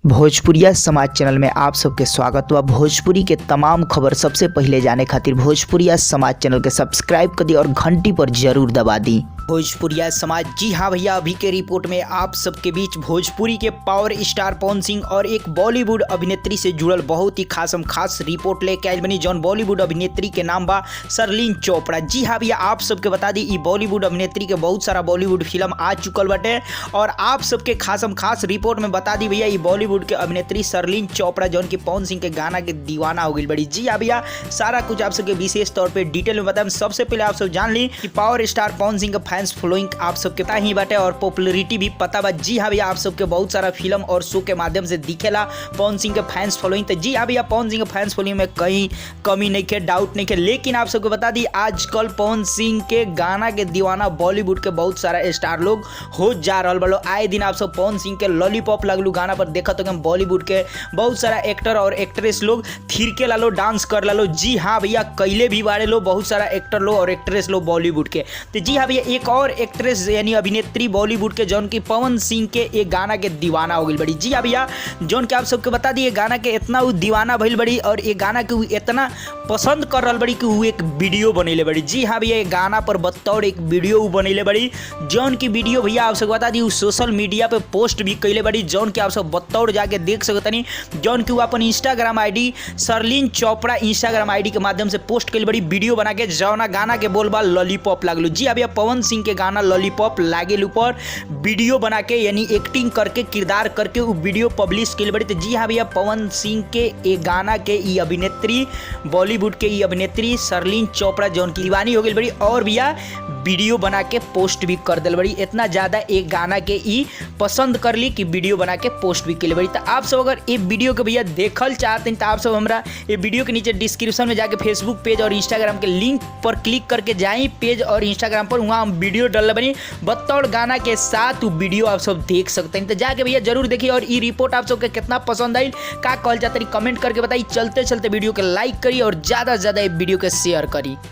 भोजपुरिया समाज चैनल में आप सबके स्वागत बा। भोजपुरी के तमाम खबर सबसे पहले जाने खातिर भोजपुरिया समाज चैनल के सब्सक्राइब कर दी और घंटी पर जरूर दबा दी। भोजपुरिया समाज, जी हाँ भैया, अभी के रिपोर्ट में आप सबके बीच भोजपुरी के पावर स्टार पवन सिंह और एक बॉलीवुड अभिनेत्री से जुड़ल बहुत ही खास रिपोर्ट लेके आयल बनी। जौन बॉलीवुड अभिनेत्री के नाम बा सरलीन चोपड़ा। जी हाँ भैया, आप सबके बता दी, बॉलीवुड अभिनेत्री के बहुत सारा बॉलीवुड फिल्म आ चुकल बाटे और आप सबके खास रिपोर्ट में बता दी भैया, ये बॉलीवुड के अभिनेत्री सरलीन चोपड़ा जौन की पवन सिंह के गाना के दीवाना हो गई बड़ी। जी हाँ भैया, सारा कुछ आप सबके विशेष तौर पे डिटेल में बताएं। सबसे पहले आप सब जान ली कि पावर स्टार पवन सिंह का फैंस फॉलोइंग आप सबके पता ही बाटे और पॉपुलैरिटी भी पता बा। जी हाँ भैया, आप सबके बहुत सारा फिल्म और शो के माध्यम से दिखेला पवन सिंह के फैंस फॉलोइंग। तो जी हाँ भैया, पवन सिंह के फैंस फॉलोइंग में कहीं कमी नहीं के, डाउट नहीं के। लेकिन आप सबको बता दी, आजकल पवन सिंह के गाना के दीवाना बॉलीवुड के बहुत सारा स्टार लोग हो जा रहा बलो। आए दिन आप सब पवन सिंह के लॉलीपॉप लगलू गाना पर देखा तो बॉलीवुड के बहुत सारा एक्टर और एक्ट्रेस लोग थिरके लालो, डांस कर लालो। जी हाँ भैया, कैले भी बारे लो बहुत सारा एक्टर लोग और एक्ट्रेस लोग बॉलीवुड के। तो जी हाँ भैया, एक और एक्ट्रेस यानी अभिनेत्री बॉलीवुड के जौन की पवन सिंह के एक गाना के दीवाना हो गई बड़ी। जी हाँ भैया, जौन की आप सबके बता दी, गाना के इतना वो दीवाना भइल बड़ी और ये गाना के इतना पसंद कर रहा बड़ी कि वो एक वीडियो बनेले बड़ी। जी हाँ भैया, गाना पर बतौर एक वीडियो बनेले बड़ी, जौन की वीडियो भैया आप सबको बता दी सोशल मीडिया पे पोस्ट भी कैले बड़ी, जौन की आप सब बतौर जाके देख सकतनी। जौन की वो अपन Instagram ID Sarleen Chopra Instagram ID के माध्यम से पोस्ट कैल बड़ी वीडियो बना के, जौना गाना के बोलबा लॉलीपॉप लागलू। जी भैया, पवन सिंह के गाना लॉलीपॉप लागेल ऊपर वीडियो बना के यानी एक्टिंग करके, किरदार करके वो वीडियो पब्लिश कैल बड़ी। तो जी हाँ भैया, पवन सिंह के एक गाना के ई अभिनेत्री बॉलीवुड के ई अभिनेत्री सरलीन चोपड़ा जौन की दीवानी हो गई बड़ी और भैया वीडियो बना के पोस्ट भी कर दिल बड़ी। इतना ज़्यादा एक गाना के ई पसंद कर ली कि वीडियो बना के पोस्ट भी कर बड़ी। तो आप सब अगर ये वीडियो के भैया देखल चाहते हैं तो आप सब हमारा ये वीडियो के नीचे डिस्क्रिप्शन में जाके फेसबुक पेज और इंस्टाग्राम के लिंक पर क्लिक करके जाएं पेज और इंस्टाग्राम पर, वहाँ हम वीडियो डाल बनी बतौर गाना के साथ वो वीडियो आप सब देख सकते हैं। तो जाके भैया जरूर देखिए और ये रिपोर्ट आप सबके कितना पसंद आई का कॉल जाता कमेंट करके बताइए। चलते वीडियो के लाइक करिए और ज़्यादा से ज़्यादा वीडियो के शेयर करिए।